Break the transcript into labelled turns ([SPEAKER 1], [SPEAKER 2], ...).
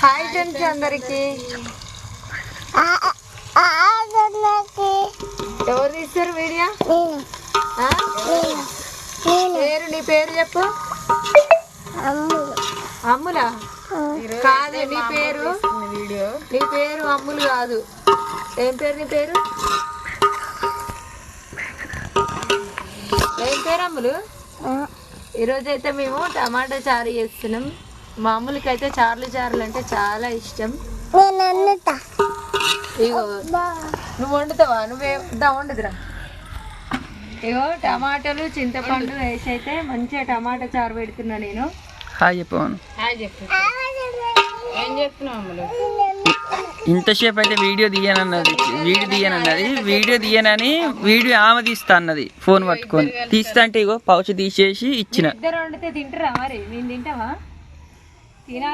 [SPEAKER 1] Hi friends అందరికి. ఎవరు తీస్తారు వీడియో? పేరు, నీ పేరు చెప్పు. అమ్ములా కాదు, నీ పేరు అమ్ములు కాదు. ఏం పేరు నీ పేరు? ఏం పేరు అమ్ములు? ఈరోజైతే మేము టమాటా చారు చేస్తున్నాం. మామూలుకి అయితే చారులు అంటే చాలా ఇష్టం. ఇగో నువ్వు వండుతావా? నువ్వే వండుదురా. ఇగో టమాటాలు చింతపండు వేసి అయితే మంచిగా టమాటా చారు పెడుతున్నా నేను.
[SPEAKER 2] హాయ్ చెప్పాను.
[SPEAKER 1] ఏం చెప్తున్నావు అమ్ములు?
[SPEAKER 2] ఇంతసేపు అయితే వీడియో తీయనని వీడియో ఆమె తీస్తా అన్నది ఫోన్ పట్టుకొని. తీస్తా అంటే ఇగో పౌచ్ తీసేసి ఇచ్చిన.
[SPEAKER 1] ఇద్దరు వండితే తింటారా? మరి మేము తింటావా?